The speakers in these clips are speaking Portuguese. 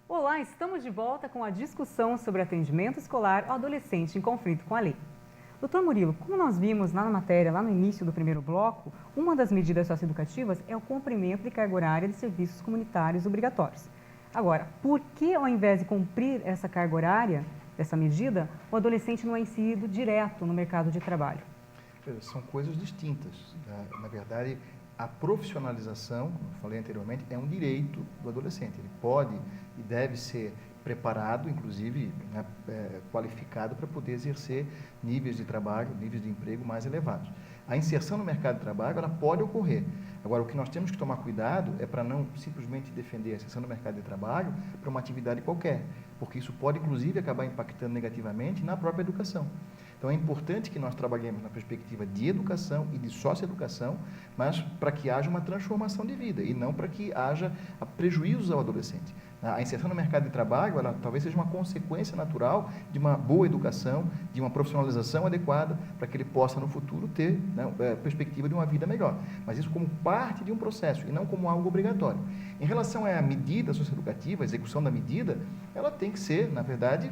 Olá, estamos de volta com a discussão sobre atendimento escolar ao adolescente em conflito com a lei. Doutor Murilo, como nós vimos lá na matéria, lá no início do primeiro bloco, uma das medidas socioeducativas é o cumprimento de carga horária de serviços comunitários obrigatórios. Agora, por que ao invés de cumprir essa carga horária, dessa medida, o adolescente não é inserido direto no mercado de trabalho? São coisas distintas. Na verdade, a profissionalização, como eu falei anteriormente, é um direito do adolescente. Ele pode e deve ser preparado, inclusive, né, qualificado para poder exercer níveis de trabalho, níveis de emprego mais elevados. A inserção no mercado de trabalho, ela pode ocorrer. Agora, o que nós temos que tomar cuidado é para não simplesmente defender a inserção no mercado de trabalho para uma atividade qualquer, porque isso pode, inclusive, acabar impactando negativamente na própria educação. Então, é importante que nós trabalhemos na perspectiva de educação e de socioeducação, mas para que haja uma transformação de vida e não para que haja prejuízos ao adolescente. A inserção no mercado de trabalho, ela talvez seja uma consequência natural de uma boa educação, de uma profissionalização adequada, para que ele possa, no futuro, ter, né, perspectiva de uma vida melhor. Mas isso como parte de um processo e não como algo obrigatório. Em relação à medida socioeducativa, a execução da medida, ela tem que ser, na verdade,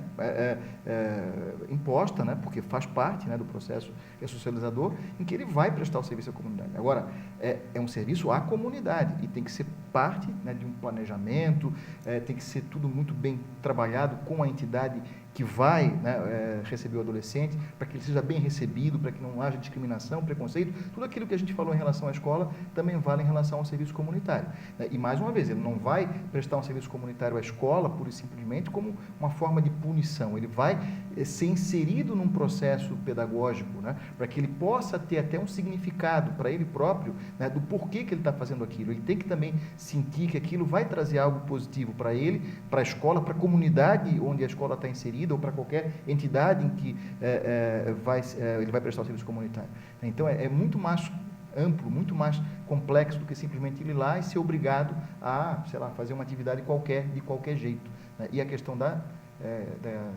imposta, né, porque faz parte, né, do processo socializador, em que ele vai prestar o serviço à comunidade. Agora, é um serviço à comunidade e tem que ser parte, né, de um planejamento, tem que ser tudo muito bem trabalhado com a entidade que vai, né, receber o adolescente, para que ele seja bem recebido, para que não haja discriminação, preconceito. Tudo aquilo que a gente falou em relação à escola também vale em relação ao serviço comunitário. E, mais uma vez, ele não vai prestar um serviço comunitário à escola, pura e simplesmente, como uma forma de punição. Ele vai ser inserido num processo pedagógico, né, para que ele possa ter até um significado para ele próprio, né, do porquê que ele está fazendo aquilo. Ele tem que também sentir que aquilo vai trazer algo positivo para ele, para a escola, para a comunidade onde a escola está inserida, ou para qualquer entidade em que ele vai prestar o serviço comunitário. Então, é muito mais amplo, muito mais complexo do que simplesmente ir lá e ser obrigado a, sei lá, fazer uma atividade qualquer, de qualquer jeito, né? E a questão da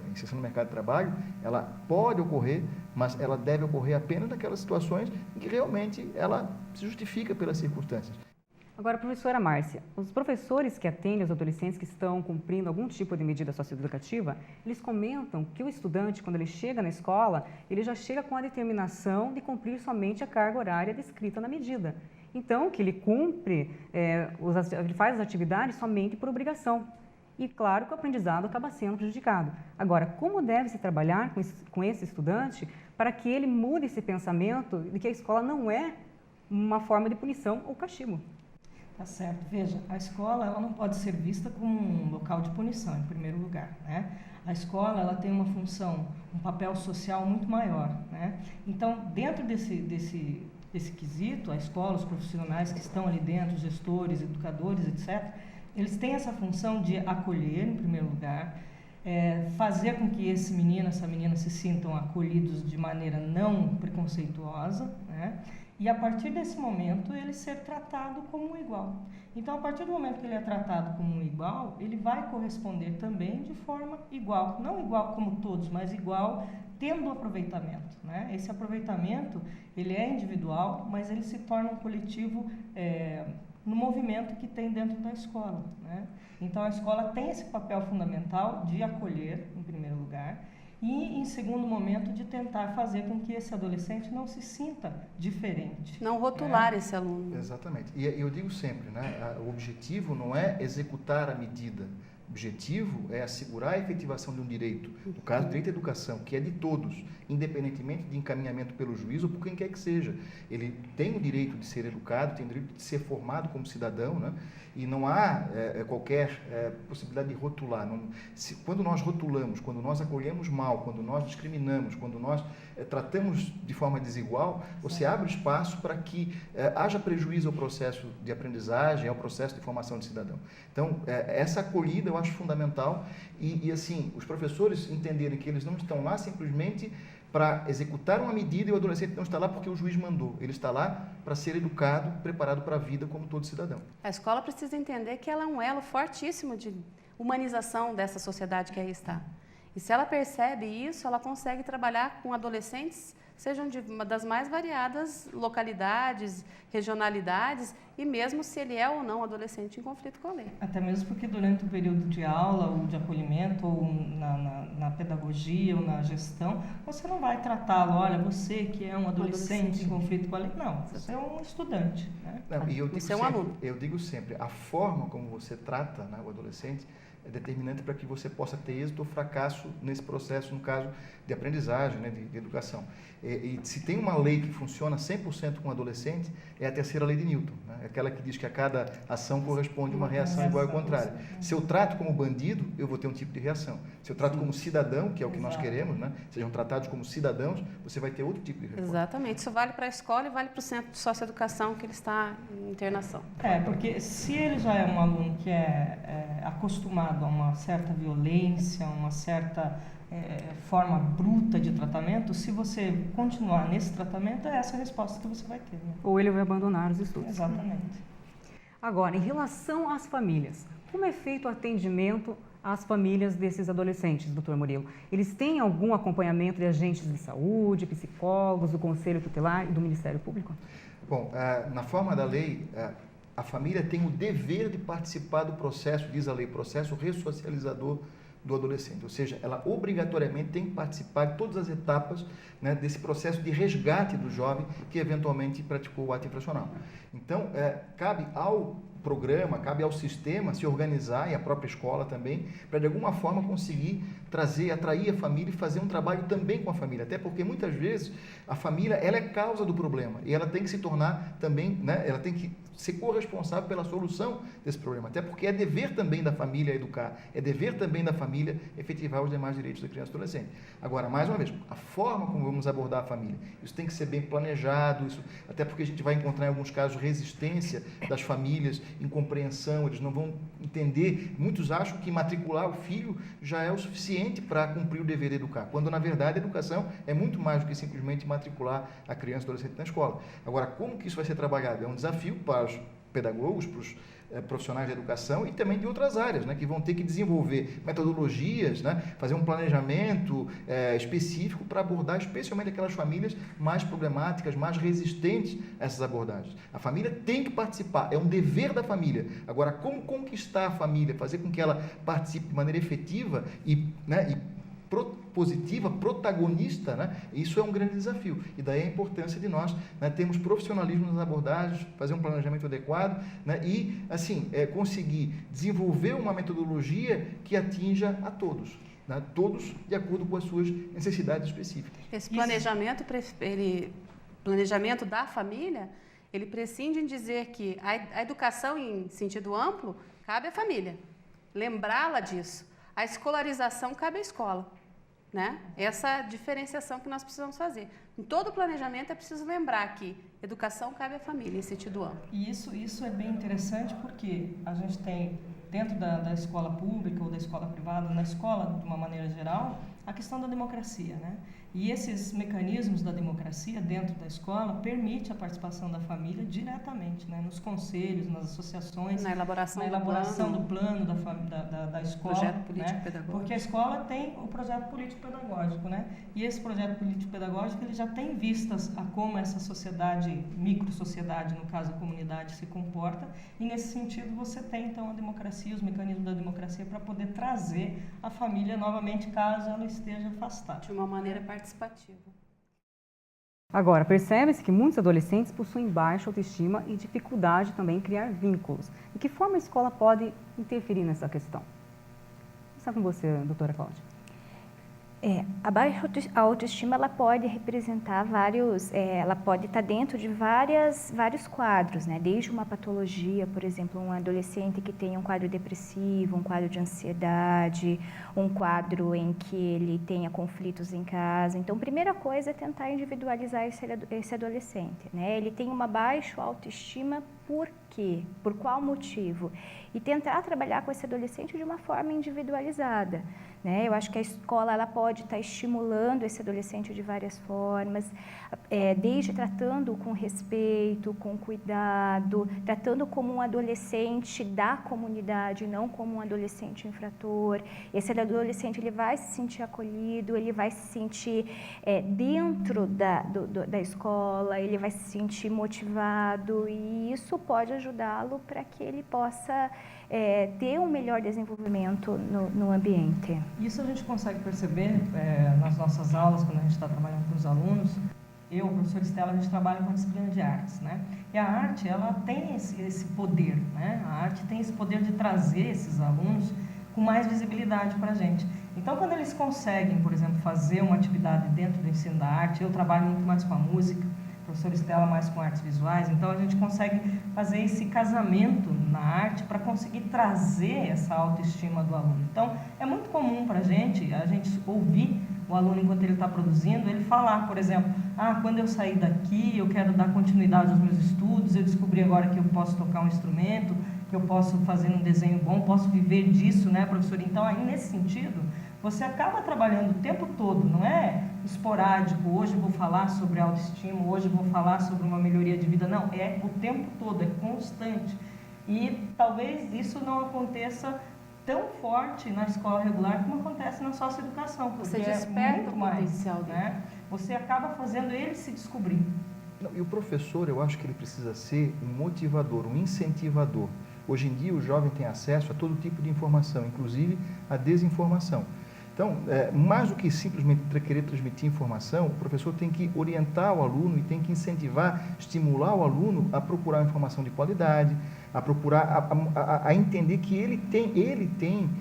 inserção no mercado de trabalho, ela pode ocorrer, mas ela deve ocorrer apenas naquelas situações em que realmente ela se justifica pelas circunstâncias. Agora, professora Márcia, os professores que atendem os adolescentes que estão cumprindo algum tipo de medida socioeducativa, eles comentam que o estudante, quando ele chega na escola, ele já chega com a determinação de cumprir somente a carga horária descrita na medida. Então, que ele cumpre, ele faz as atividades somente por obrigação. E, claro, que o aprendizado acaba sendo prejudicado. Agora, como deve-se trabalhar com esse estudante para que ele mude esse pensamento de que a escola não é uma forma de punição ou castigo? Tá certo. Veja, a escola ela não pode ser vista como um local de punição, em primeiro lugar, né? A escola ela tem uma função, um papel social muito maior, né? Então, dentro desse quesito, a escola, os profissionais que estão ali dentro, os gestores, educadores, etc., eles têm essa função de acolher, em primeiro lugar, fazer com que esse menino, essa menina se sintam acolhidos de maneira não preconceituosa, né? E a partir desse momento ele ser tratado como um igual. Então, a partir do momento que ele é tratado como um igual, ele vai corresponder também de forma igual. Não igual como todos, mas igual tendo aproveitamento, né? Esse aproveitamento, ele é individual, mas ele se torna um coletivo no movimento que tem dentro da escola, né? Então, a escola tem esse papel fundamental de acolher, em primeiro lugar, e, em segundo momento, de tentar fazer com que esse adolescente não se sinta diferente. Não rotular esse aluno. Exatamente. E eu digo sempre, né, o objetivo não é executar a medida. O objetivo é assegurar a efetivação de um direito, no caso, o direito à educação, que é de todos, independentemente de encaminhamento pelo juiz ou por quem quer que seja. Ele tem o direito de ser educado, tem o direito de ser formado como cidadão, né? E não há qualquer possibilidade de rotular. Quando nós rotulamos, quando nós acolhemos mal, quando nós discriminamos, quando nós tratamos de forma desigual, você abre espaço para que haja prejuízo ao processo de aprendizagem, ao processo de formação de cidadão. Então, essa acolhida eu acho fundamental e assim, os professores entenderem que eles não estão lá simplesmente para executar uma medida e o adolescente não está lá porque o juiz mandou. Ele está lá para ser educado, preparado para a vida como todo cidadão. A escola precisa entender que ela é um elo fortíssimo de humanização dessa sociedade que aí está. E se ela percebe isso, ela consegue trabalhar com adolescentes sejam de uma das mais variadas localidades, regionalidades, e mesmo se ele é ou não adolescente em conflito com a lei. Até mesmo porque durante o período de aula, ou de acolhimento, ou na pedagogia, ou na gestão, você não vai tratá-lo, olha, você que é um adolescente em conflito com a lei. Não, você é um estudante. Né? Não, e eu digo Você é um sempre, aluno. eu digo sempre, a forma como você trata, né, o adolescente é determinante para que você possa ter êxito ou fracasso nesse processo, no caso de aprendizagem, né, de educação. E se tem uma lei que funciona 100% com o adolescente, é a terceira lei de Newton, né? Aquela que diz que a cada ação corresponde uma reação igual ao contrário. Se eu trato como bandido, eu vou ter um tipo de reação. Se eu trato como cidadão, que é o que nós queremos, né, sejam tratados como cidadãos, você vai ter outro tipo de resposta. Exatamente. Isso vale para a escola e vale para o centro de socioeducação que ele está em internação. Porque se ele já é um aluno que é acostumado a uma certa violência, uma certa forma bruta de tratamento, se você continuar nesse tratamento, é essa a resposta que você vai ter. Né? Ou ele vai abandonar os estudos. Exatamente. Agora, em relação às famílias, como é feito o atendimento às famílias desses adolescentes, doutor Murilo? Eles têm algum acompanhamento de agentes de saúde, psicólogos, do Conselho Tutelar e do Ministério Público? Bom, na forma da lei, a família tem o dever de participar do processo, diz a lei, processo ressocializador do adolescente, ou seja, ela obrigatoriamente tem que participar de todas as etapas, né, desse processo de resgate do jovem que eventualmente praticou o ato infracional. Então, cabe ao programa, cabe ao sistema se organizar, e a própria escola também, para de alguma forma conseguir atrair a família e fazer um trabalho também com a família, até porque muitas vezes a família, ela é causa do problema e ela tem que se tornar também, né, ela tem que ser corresponsável pela solução desse problema, até porque é dever também da família educar, é dever também da família efetivar os demais direitos da criança e adolescente. Agora, mais uma vez, a forma como vamos abordar a família, isso tem que ser bem planejado, até porque a gente vai encontrar em alguns casos resistência das famílias, incompreensão, eles não vão entender, muitos acham que matricular o filho já é o suficiente para cumprir o dever de educar, quando na verdade a educação é muito mais do que simplesmente matricular a criança e adolescente na escola. Agora, como que isso vai ser trabalhado? É um desafio para os pedagogos, para os profissionais de educação e também de outras áreas, né, que vão ter que desenvolver metodologias, né, fazer um planejamento específico para abordar especialmente aquelas famílias mais problemáticas, mais resistentes a essas abordagens. A família tem que participar, é um dever da família. Agora, como conquistar a família, fazer com que ela participe de maneira efetiva e positiva, protagonista, né? Isso é um grande desafio. E daí a importância de nós, né, termos profissionalismo nas abordagens, fazer um planejamento adequado, né, e, assim, conseguir desenvolver uma metodologia que atinja a todos, né, todos de acordo com as suas necessidades específicas. Esse planejamento, planejamento da família, ele prescinde em dizer que a educação em sentido amplo cabe à família, lembrá-la disso. A escolarização cabe à escola. Né? Essa diferenciação que nós precisamos fazer. Em todo o planejamento é preciso lembrar que educação cabe à família, em sentido amplo. E isso é bem interessante porque a gente tem, dentro da escola pública ou da escola privada, na escola, de uma maneira geral, a questão da democracia, né? E esses mecanismos da democracia dentro da escola permite a participação da família diretamente, né? Nos conselhos, nas associações, na elaboração do plano da escola, projeto político né? pedagógico. Porque a escola tem o projeto político pedagógico, né? E esse projeto político pedagógico ele já tem vistas a como essa sociedade, micro-sociedade, no caso a comunidade, se comporta, e nesse sentido você tem então a democracia, os mecanismos da democracia para poder trazer a família novamente caso ela esteja afastada. De uma maneira participativa. Agora, percebe-se que muitos adolescentes possuem baixa autoestima e dificuldade também em criar vínculos. De que forma a escola pode interferir nessa questão? Está com você, doutora Cláudia. A baixa autoestima ela pode representar ela pode estar dentro de vários quadros, né? Desde uma patologia, por exemplo, um adolescente que tem um quadro depressivo, um quadro de ansiedade, um quadro em que ele tenha conflitos em casa. Então, a primeira coisa é tentar individualizar esse adolescente, né? Ele tem uma baixa autoestima por quê? Por qual motivo? E tentar trabalhar com esse adolescente de uma forma individualizada. né? Eu acho que a escola ela pode estar estimulando esse adolescente de várias formas, desde tratando com respeito, com cuidado, tratando como um adolescente da comunidade, não como um adolescente infrator. Esse adolescente ele vai se sentir acolhido, ele vai se sentir dentro da escola, ele vai se sentir motivado e isso pode ajudá-lo para que ele possa ter um melhor desenvolvimento no ambiente. Isso a gente consegue perceber nas nossas aulas, quando a gente está trabalhando com os alunos. Eu, o professor Estela, a gente trabalha com a disciplina de artes, né? E a arte, ela tem esse poder, né? A arte tem esse poder de trazer esses alunos com mais visibilidade para a gente. Então, quando eles conseguem, por exemplo, fazer uma atividade dentro do ensino da arte, eu trabalho muito mais com a música, o professor Estela mais com artes visuais, então a gente consegue fazer esse casamento na arte para conseguir trazer essa autoestima do aluno. Então, é muito comum para a gente ouvir o aluno enquanto ele está produzindo, ele falar, por exemplo, quando eu sair daqui, eu quero dar continuidade aos meus estudos, eu descobri agora que eu posso tocar um instrumento, que eu posso fazer um desenho bom, posso viver disso, né, professor? Então, aí nesse sentido, você acaba trabalhando o tempo todo, não é esporádico, hoje eu vou falar sobre autoestima, hoje eu vou falar sobre uma melhoria de vida, não, é o tempo todo, é constante. E talvez isso não aconteça tão forte na escola regular como acontece na socioeducação, porque você desperta muito o mais, potencial dele. né? Você acaba fazendo ele se descobrir. Não, e o professor, eu acho que ele precisa ser um motivador, um incentivador. Hoje em dia, o jovem tem acesso a todo tipo de informação, inclusive a desinformação. Então, mais do que simplesmente querer transmitir informação, o professor tem que orientar o aluno e tem que incentivar, estimular o aluno a procurar informação de qualidade, a procurar, a entender que ele tem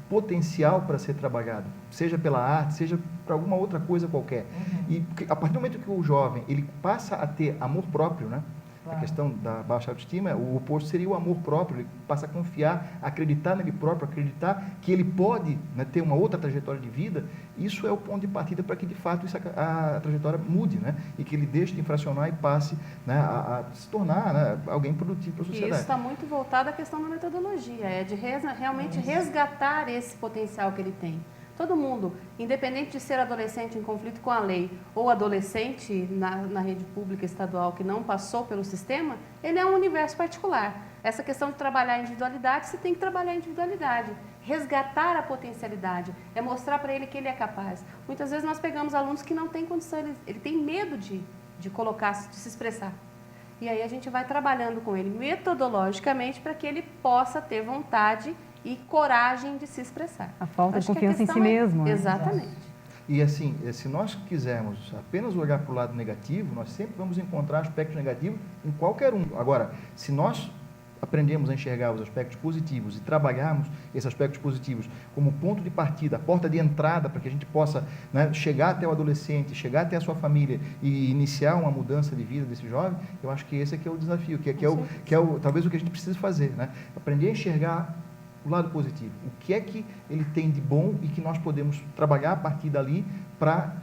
potencial para ser trabalhado, seja pela arte, seja para alguma outra coisa qualquer. E a partir do momento que o jovem ele passa a ter amor próprio, né? A questão da baixa autoestima, o oposto seria o amor próprio, ele passa a confiar, acreditar nele próprio, acreditar que ele pode, né, ter uma outra trajetória de vida. Isso é o ponto de partida para que, de fato, a trajetória mude, né, e que ele deixe de infracionar e passe, né, a se tornar, né, alguém produtivo para a sociedade. E isso está muito voltado à questão da metodologia, de realmente resgatar esse potencial que ele tem. Todo mundo, independente de ser adolescente em conflito com a lei ou adolescente na rede pública estadual que não passou pelo sistema, ele é um universo particular. Essa questão de trabalhar a individualidade, você tem que trabalhar a individualidade. Resgatar a potencialidade, é mostrar para ele que ele é capaz. Muitas vezes nós pegamos alunos que não têm condição, ele tem medo de colocar, de se expressar. E aí a gente vai trabalhando com ele metodologicamente para que ele possa ter vontade e coragem de se expressar. A falta de confiança em si mesmo. Né? Exatamente. E assim, se nós quisermos apenas olhar para o lado negativo, nós sempre vamos encontrar aspectos negativos em qualquer um. Agora, se nós aprendemos a enxergar os aspectos positivos e trabalharmos esses aspectos positivos como ponto de partida, a porta de entrada para que a gente possa, né, chegar até o adolescente, chegar até a sua família e iniciar uma mudança de vida desse jovem, eu acho que esse aqui é o desafio, que é talvez o que a gente precisa fazer, né? Aprender a enxergar o lado positivo, o que é que ele tem de bom e que nós podemos trabalhar a partir dali para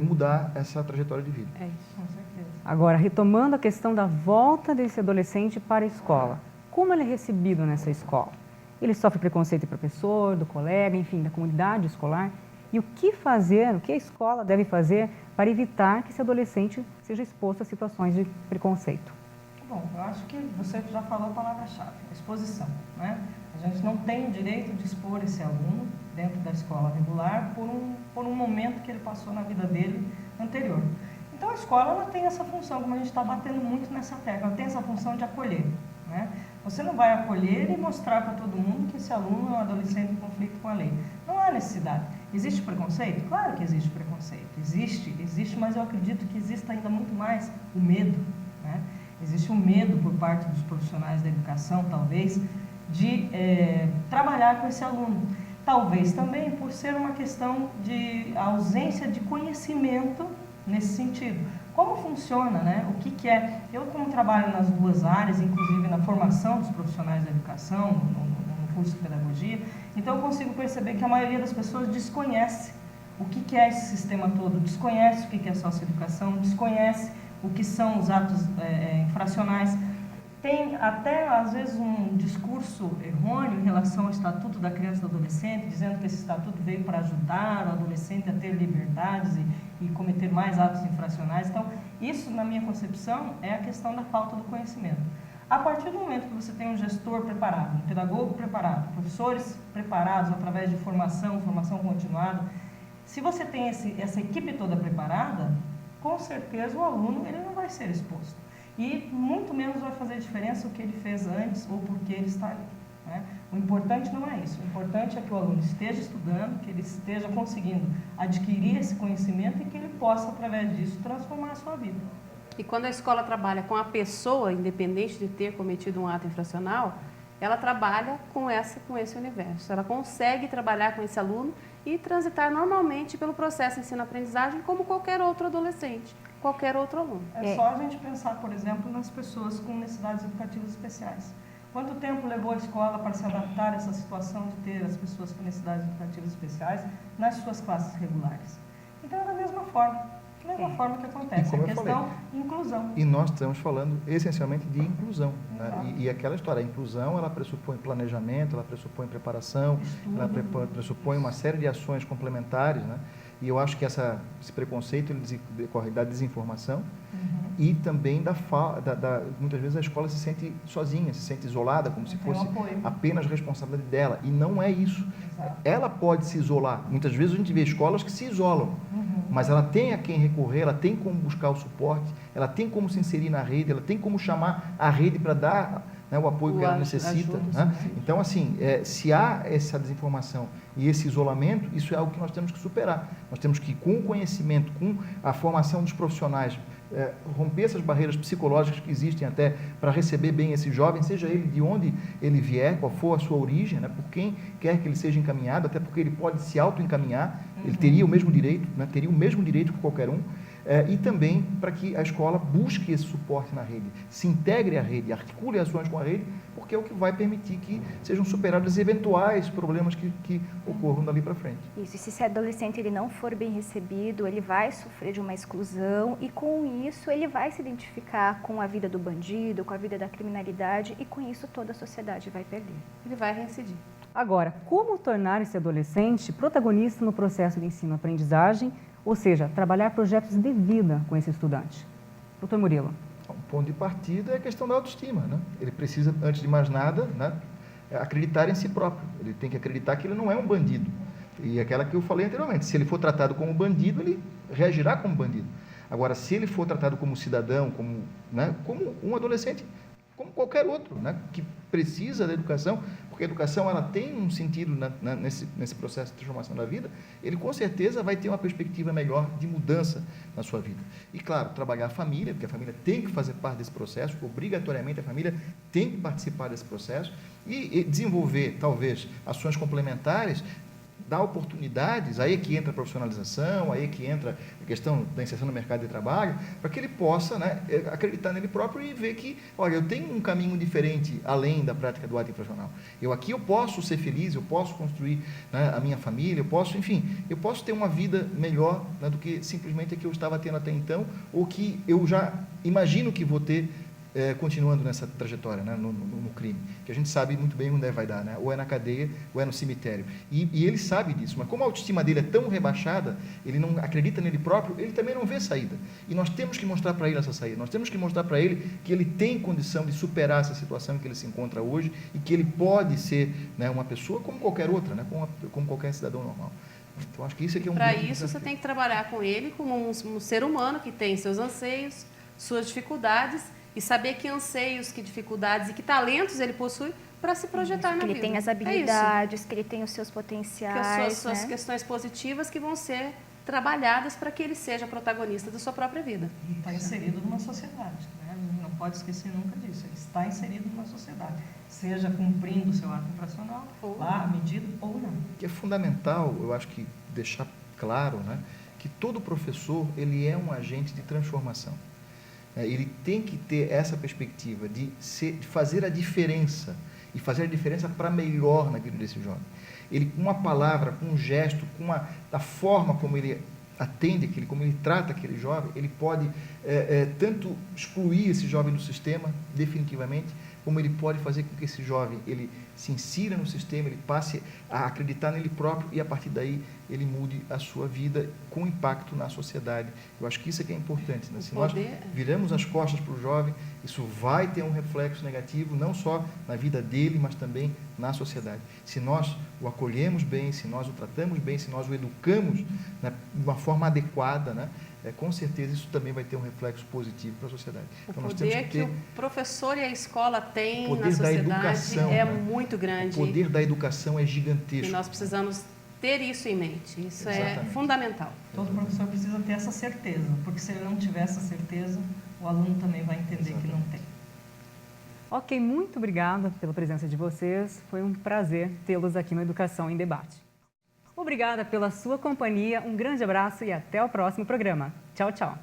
mudar essa trajetória de vida. É isso, Com certeza. Agora, retomando a questão da volta desse adolescente para a escola, como ele é recebido nessa escola? Ele sofre preconceito do professor, do colega, enfim, da comunidade escolar? E o que fazer, o que a escola deve fazer para evitar que esse adolescente seja exposto a situações de preconceito? Bom, eu acho que você já falou a palavra-chave, exposição, né? A gente não tem o direito de expor esse aluno dentro da escola regular por um momento que ele passou na vida dele anterior. Então, a escola ela tem essa função, como a gente está batendo muito nessa tecla, ela tem essa função de acolher, né? Você não vai acolher e mostrar para todo mundo que esse aluno é um adolescente em conflito com a lei. Não há necessidade. Existe preconceito? Claro que existe preconceito. Existe, mas eu acredito que existe ainda muito mais o medo, né? Existe um medo por parte dos profissionais da educação, talvez, de trabalhar com esse aluno. Talvez também por ser uma questão de ausência de conhecimento nesse sentido. Como funciona, né? O que é? Eu, como trabalho nas duas áreas, inclusive na formação dos profissionais da educação, no curso de pedagogia, então eu consigo perceber que a maioria das pessoas desconhece o que é esse sistema todo, desconhece o que é socioeducação, desconhece o que são os atos infracionais. Tem até, às vezes, um discurso errôneo em relação ao Estatuto da Criança e do Adolescente, dizendo que esse estatuto veio para ajudar o adolescente a ter liberdades e cometer mais atos infracionais. Então, isso, na minha concepção, é a questão da falta do conhecimento. A partir do momento que você tem um gestor preparado, um pedagogo preparado, professores preparados através de formação continuada, se você tem essa equipe toda preparada, com certeza o aluno ele não vai ser exposto. E muito menos vai fazer diferença o que ele fez antes ou porque ele está ali, né? O importante não é isso. O importante é que o aluno esteja estudando, que ele esteja conseguindo adquirir esse conhecimento e que ele possa, através disso, transformar a sua vida. E quando a escola trabalha com a pessoa, independente de ter cometido um ato infracional, ela trabalha com esse universo. Ela consegue trabalhar com esse aluno e transitar normalmente pelo processo ensino-aprendizagem como qualquer outro adolescente, qualquer outro aluno. É só a gente pensar, por exemplo, nas pessoas com necessidades educativas especiais. Quanto tempo levou a escola para se adaptar a essa situação de ter as pessoas com necessidades educativas especiais nas suas classes regulares? Então, é da mesma forma. Da mesma forma que acontece, a questão inclusão. E nós estamos falando essencialmente de inclusão. Né? E aquela história, a inclusão, ela pressupõe planejamento, ela pressupõe preparação, ela pressupõe uma série de ações complementares, né? E eu acho que esse preconceito ele decorre da desinformação e também muitas vezes a escola se sente sozinha, se sente isolada, como se fosse apenas responsabilidade dela. E não é isso. Exato. Ela pode se isolar. Muitas vezes a gente vê escolas que se isolam, mas ela tem a quem recorrer, ela tem como buscar o suporte, ela tem como se inserir na rede, ela tem como chamar a rede para dar, né, o apoio que ela necessita. Né? Então, assim, se há essa desinformação e esse isolamento, isso é algo que nós temos que superar. Nós temos que, com o conhecimento, com a formação dos profissionais, romper essas barreiras psicológicas que existem até para receber bem esse jovem, seja ele de onde ele vier, qual for a sua origem, né, por quem quer que ele seja encaminhado, até porque ele pode se auto-encaminhar, ele teria o mesmo direito, né, teria o mesmo direito que qualquer um, e também para que a escola busque esse suporte na rede, se integre à rede, articule ações com a rede, porque é o que vai permitir que sejam superados eventuais problemas que ocorram dali para frente. Isso, e se esse adolescente ele não for bem recebido, ele vai sofrer de uma exclusão e com isso ele vai se identificar com a vida do bandido, com a vida da criminalidade e com isso toda a sociedade vai perder. Ele vai reincidir. Agora, como tornar esse adolescente protagonista no processo de ensino-aprendizagem, ou seja, trabalhar projetos de vida com esse estudante? Doutor Murilo. Um ponto de partida é a questão da autoestima, né? Ele precisa, antes de mais nada, né, acreditar em si próprio. Ele tem que acreditar que ele não é um bandido. E aquela que eu falei anteriormente, se ele for tratado como bandido, ele reagirá como bandido. Agora, se ele for tratado como cidadão, né, como um adolescente, como qualquer outro, né, que precisa da educação, porque a educação ela tem um sentido nesse processo de transformação da vida, ele com certeza vai ter uma perspectiva melhor de mudança na sua vida. E claro, trabalhar a família, porque a família tem que fazer parte desse processo, obrigatoriamente a família tem que participar desse processo e desenvolver, talvez, ações complementares, dar oportunidades, aí é que entra a profissionalização, aí é que entra a questão da inserção no mercado de trabalho, para que ele possa, né, acreditar nele próprio e ver que, olha, eu tenho um caminho diferente além da prática do ato infracional. Aqui eu posso ser feliz, eu posso construir, né, a minha família, eu posso ter uma vida melhor, né, do que simplesmente a que eu estava tendo até então, ou que eu já imagino que vou ter continuando nessa trajetória, né, no crime, que a gente sabe muito bem onde vai dar, né, ou é na cadeia ou é no cemitério. E ele sabe disso, mas como a autoestima dele é tão rebaixada, ele não acredita nele próprio, ele também não vê saída. E nós temos que mostrar para ele essa saída, nós temos que mostrar para ele que ele tem condição de superar essa situação em que ele se encontra hoje e que ele pode ser, né, uma pessoa como qualquer outra, né, como qualquer cidadão normal. Então, acho que isso aqui é um Para isso, você tem que trabalhar com ele como um ser humano que tem seus anseios, suas dificuldades, e saber que anseios, que dificuldades e que talentos ele possui para se projetar na vida. Que ele tem as habilidades, que ele tem os seus potenciais. Que as suas questões positivas que vão ser trabalhadas para que ele seja protagonista da sua própria vida. E está inserido numa sociedade, né? Não pode esquecer nunca disso. Ele está inserido numa sociedade, seja cumprindo o seu ato infracional, lá, medido ou não. Que é fundamental, eu acho que deixar claro, né, que todo professor ele é um agente de transformação. Ele tem que ter essa perspectiva de fazer a diferença, e fazer a diferença para melhor na vida desse jovem. Ele, com uma palavra, com um gesto, da forma como ele atende aquele, como ele trata aquele jovem, ele pode tanto excluir esse jovem do sistema definitivamente, como ele pode fazer com que esse jovem ele se insira no sistema, ele passe a acreditar nele próprio e a partir daí ele mude a sua vida com impacto na sociedade. Eu acho que isso é que é importante, né? Se nós viramos as costas para o jovem, isso vai ter um reflexo negativo não só na vida dele, mas também na sociedade. Se nós o acolhemos bem, se nós o tratamos bem, se nós o educamos, né, de uma forma adequada, né, com certeza isso também vai ter um reflexo positivo para a sociedade. Então, nós temos que o professor e a escola têm na sociedade da educação, é né? muito grande. O poder da educação é gigantesco. E nós precisamos ter isso em mente. Isso é fundamental. Todo professor precisa ter essa certeza, porque se ele não tiver essa certeza, o aluno também vai entender que não tem. Ok, muito obrigada pela presença de vocês. Foi um prazer tê-los aqui no Educação em Debate. Obrigada pela sua companhia, um grande abraço e até o próximo programa. Tchau, tchau.